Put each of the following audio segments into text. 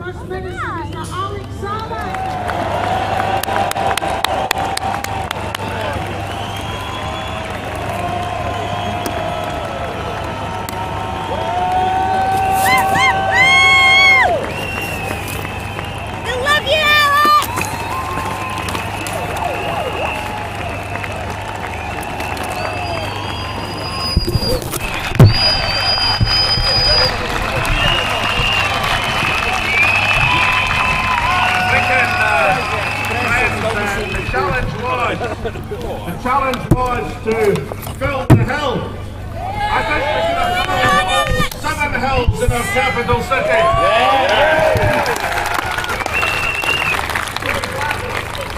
First Minister Alex Salmond. The challenge was to Calton Hill. I think we could have done 7 hills in our capital city.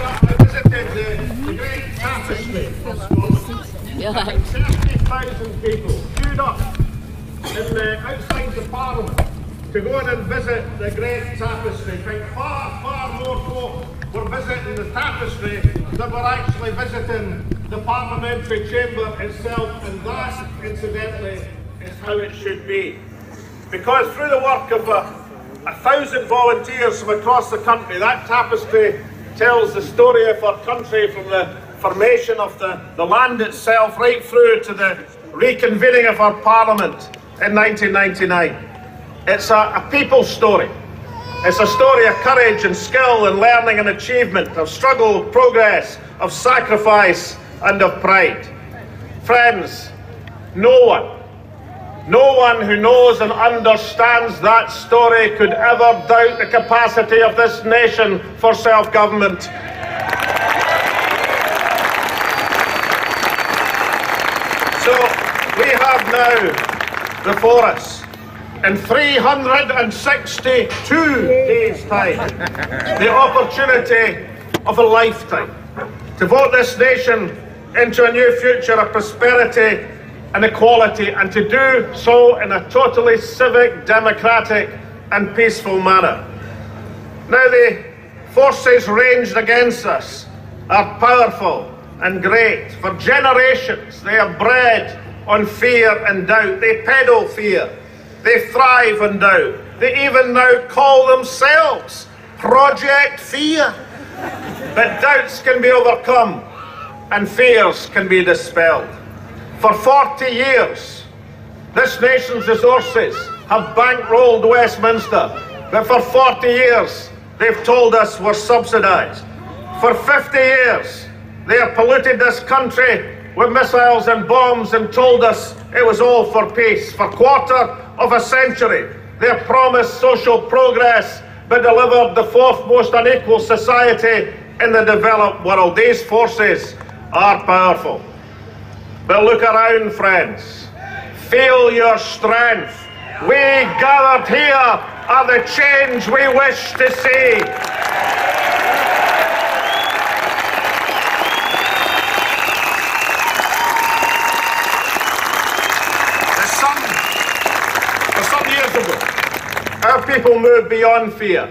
I visited the great tapestry of Scotland. 30,000 people queued up outside the Parliament to go in and visit the great tapestry. Far more folk were visiting the tapestry than were actually visiting the parliamentary chamber itself, and that, incidentally, is how it should be. Because through the work of 1,000 volunteers from across the country, that tapestry tells the story of our country from the formation of the land itself right through to the reconvening of our parliament in 1999. It's a people's story. It's a story of courage and skill and learning and achievement, of struggle, progress, of sacrifice and of pride. Friends, no one who knows and understands that story could ever doubt the capacity of this nation for self-government. So we have now before us, in 362 days' time, the opportunity of a lifetime to vote this nation into a new future of prosperity and equality, and to do so in a totally civic, democratic and peaceful manner. Now, the forces ranged against us are powerful and great. For generations, they are bred on fear and doubt. They peddle fear. They thrive on doubt. They even now call themselves Project Fear. But doubts can be overcome and fears can be dispelled. For 40 years, this nation's resources have bankrolled Westminster. But for 40 years, they've told us we're subsidised. For 50 years, they have polluted this country with missiles and bombs and told us it was all for peace. For a quarter of a century, they have promised social progress but delivered the fourth most unequal society in the developed world. These forces are powerful. But look around, friends. Feel your strength. We gathered here are the change we wish to see. Some years ago, our people moved beyond fear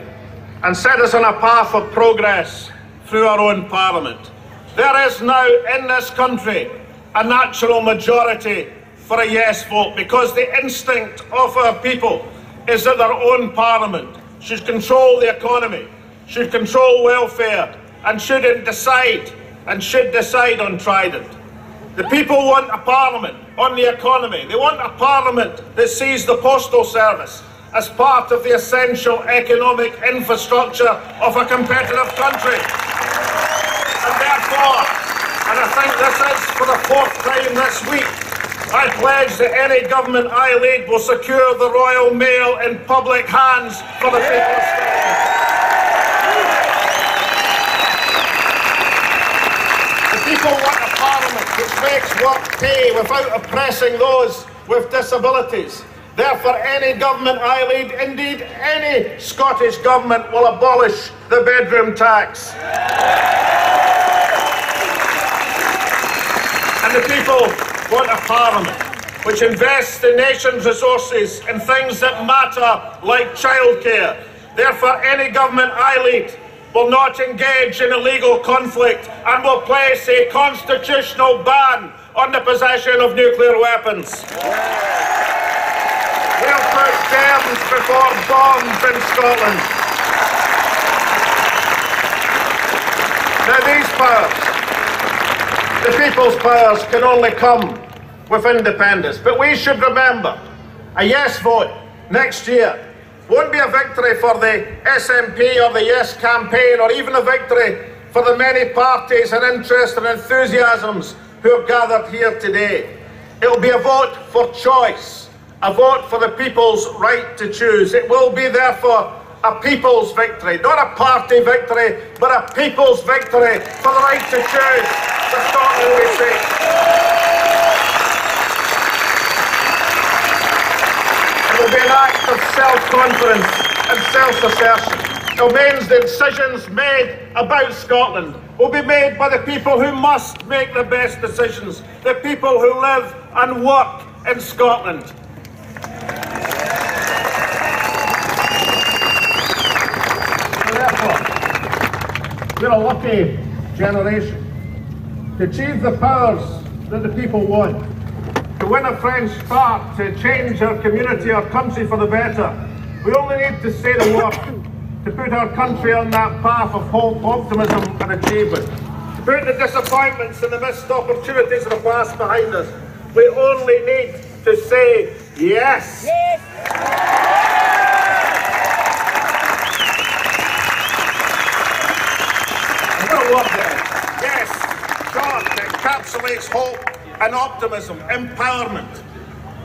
and set us on a path of progress through our own parliament. There is now in this country a natural majority for a yes vote, because the instinct of our people is that their own parliament should control the economy, should control welfare, and should decide on Trident. The people want a parliament on the economy. They want a parliament that sees the postal service as part of the essential economic infrastructure of a competitive country. And therefore, and I think this is for the 4th time this week, I pledge that any government I lead will secure the Royal Mail in public hands for the people of Scotland. The people want a parliament which makes work pay without oppressing those with disabilities. Therefore, any government I lead, indeed any Scottish government, will abolish the bedroom tax. And the people want a parliament which invests the nation's resources in things that matter, like childcare. Therefore, any government I lead will not engage in illegal conflict and will place a constitutional ban on the possession of nuclear weapons. We'll put germs before bombs in Scotland. Now these powers, the people's powers, can only come with independence. But we should remember, a yes vote next year won't be a victory for the SNP or the Yes campaign, or even a victory for the many parties and interests and enthusiasms who have gathered here today. It will be a vote for choice, a vote for the people's right to choose. It will be, therefore, a people's victory, not a party victory, but a people's victory for the right to choose the Scotland we seek. It will be an act of self-confidence and self-assertion. It means the decisions made about Scotland will be made by the people who must make the best decisions, the people who live and work in Scotland. Therefore, we're a lucky generation to achieve the powers that the people want, to win a fresh start, to change our community, our country for the better. We only need to say the word, to put our country on that path of hope, optimism and achievement, to put the disappointments and the missed opportunities of the past behind us. We only need to say yes. Yes. Yes, God encapsulates hope and optimism, empowerment.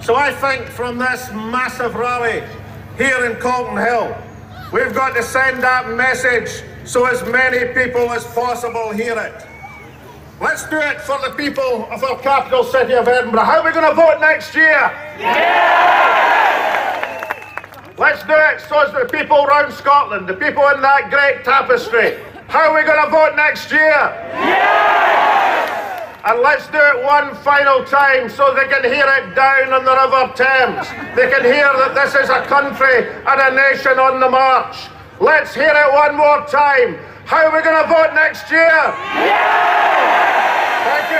So I think from this massive rally here in Calton Hill, we've got to send that message so as many people as possible hear it. Let's do it for the people of our capital city of Edinburgh. How are we going to vote next year? Yeah! Let's do it so as the people around Scotland, the people in that great tapestry. How are we going to vote next year? Yes! And let's do it one final time so they can hear it down on the River Thames. They can hear that this is a country and a nation on the march. Let's hear it one more time. How are we going to vote next year? Yes! Thank you.